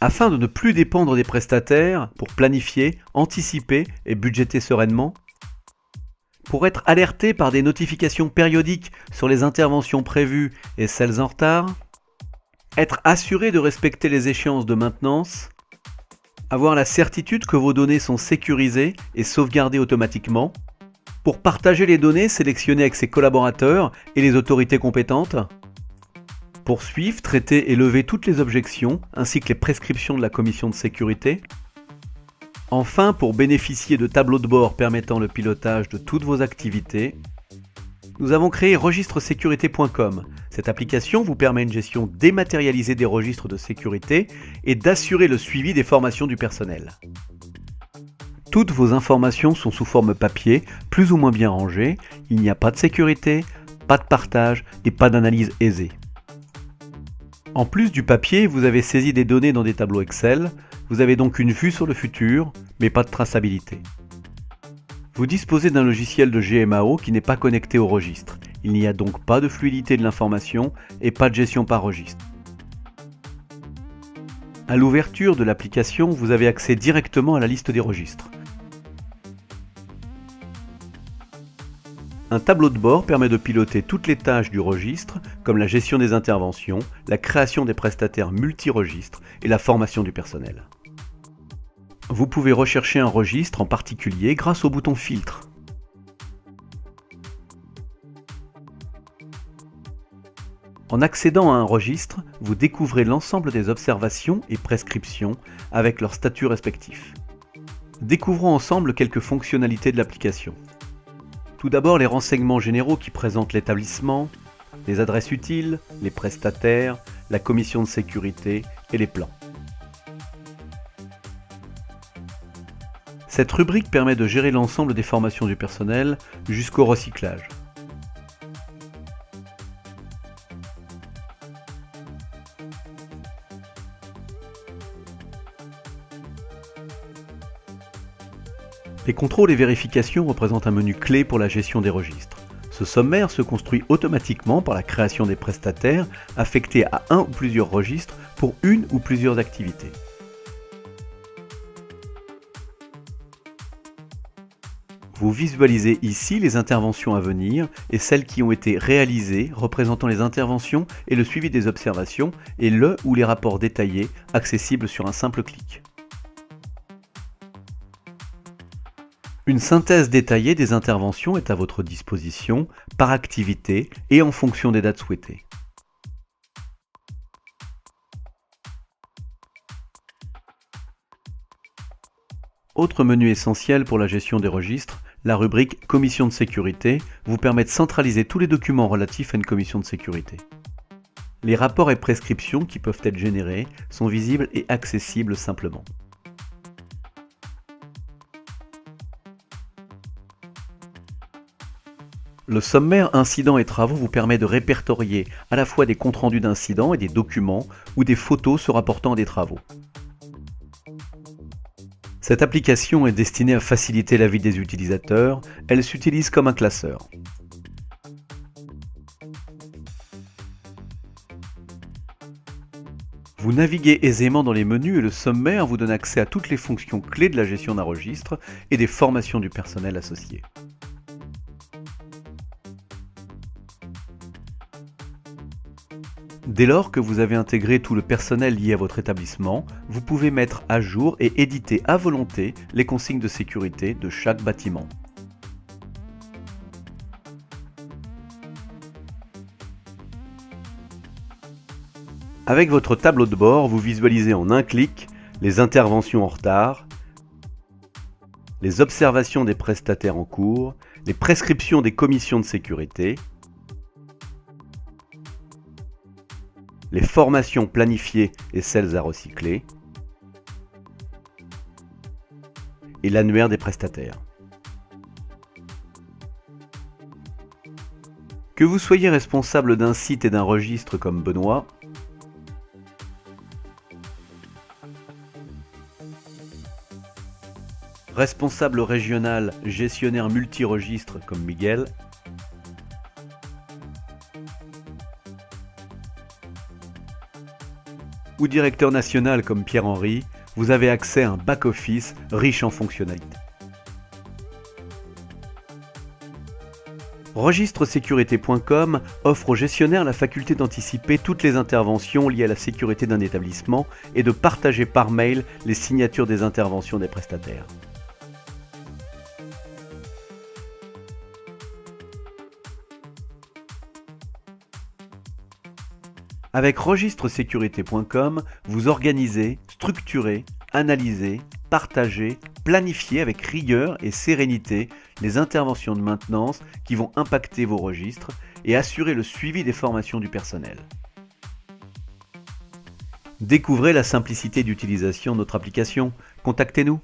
Afin de ne plus dépendre des prestataires pour planifier, anticiper et budgéter sereinement, pour être alerté par des notifications périodiques sur les interventions prévues et celles en retard, être assuré de respecter les échéances de maintenance, avoir la certitude que vos données sont sécurisées et sauvegardées automatiquement, pour partager les données sélectionnées avec ses collaborateurs et les autorités compétentes, pour suivre, traiter et lever toutes les objections ainsi que les prescriptions de la commission de sécurité, enfin pour bénéficier de tableaux de bord permettant le pilotage de toutes vos activités, nous avons créé registre-sécurité.com. Cette application vous permet une gestion dématérialisée des registres de sécurité et d'assurer le suivi des formations du personnel. Toutes vos informations sont sous forme papier, plus ou moins bien rangées, il n'y a pas de sécurité, pas de partage et pas d'analyse aisée. En plus du papier, vous avez saisi des données dans des tableaux Excel, vous avez donc une vue sur le futur, mais pas de traçabilité. Vous disposez d'un logiciel de GMAO qui n'est pas connecté au registre. Il n'y a donc pas de fluidité de l'information et pas de gestion par registre. À l'ouverture de l'application, vous avez accès directement à la liste des registres. Un tableau de bord permet de piloter toutes les tâches du registre, comme la gestion des interventions, la création des prestataires multi-registres et la formation du personnel. Vous pouvez rechercher un registre en particulier grâce au bouton Filtre. En accédant à un registre, vous découvrez l'ensemble des observations et prescriptions avec leurs statuts respectifs. Découvrons ensemble quelques fonctionnalités de l'application. Tout d'abord, les renseignements généraux qui présentent l'établissement, les adresses utiles, les prestataires, la commission de sécurité et les plans. Cette rubrique permet de gérer l'ensemble des formations du personnel jusqu'au recyclage. Les contrôles et vérifications représentent un menu clé pour la gestion des registres. Ce sommaire se construit automatiquement par la création des prestataires affectés à un ou plusieurs registres pour une ou plusieurs activités. Vous visualisez ici les interventions à venir et celles qui ont été réalisées représentant les interventions et le suivi des observations et le ou les rapports détaillés accessibles sur un simple clic. Une synthèse détaillée des interventions est à votre disposition par activité et en fonction des dates souhaitées. Autre menu essentiel pour la gestion des registres, la rubrique Commission de sécurité vous permet de centraliser tous les documents relatifs à une commission de sécurité. Les rapports et prescriptions qui peuvent être générés sont visibles et accessibles simplement. Le sommaire Incidents et travaux vous permet de répertorier à la fois des comptes rendus d'incidents et des documents ou des photos se rapportant à des travaux. Cette application est destinée à faciliter la vie des utilisateurs, elle s'utilise comme un classeur. Vous naviguez aisément dans les menus et le sommaire vous donne accès à toutes les fonctions clés de la gestion d'un registre et des formations du personnel associé. Dès lors que vous avez intégré tout le personnel lié à votre établissement, vous pouvez mettre à jour et éditer à volonté les consignes de sécurité de chaque bâtiment. Avec votre tableau de bord, vous visualisez en un clic les interventions en retard, les observations des prestataires en cours, les prescriptions des commissions de sécurité, les formations planifiées et celles à recycler, et l'annuaire des prestataires. Que vous soyez responsable d'un site et d'un registre comme Benoît, responsable régional gestionnaire multi-registre comme Miguel, ou directeur national comme Pierre-Henri, vous avez accès à un back-office riche en fonctionnalités. Registre-sécurité.com offre aux gestionnaires la faculté d'anticiper toutes les interventions liées à la sécurité d'un établissement et de partager par mail les signatures des interventions des prestataires. Avec registre-sécurité.com, vous organisez, structurez, analysez, partagez, planifiez avec rigueur et sérénité les interventions de maintenance qui vont impacter vos registres et assurer le suivi des formations du personnel. Découvrez la simplicité d'utilisation de notre application. Contactez-nous.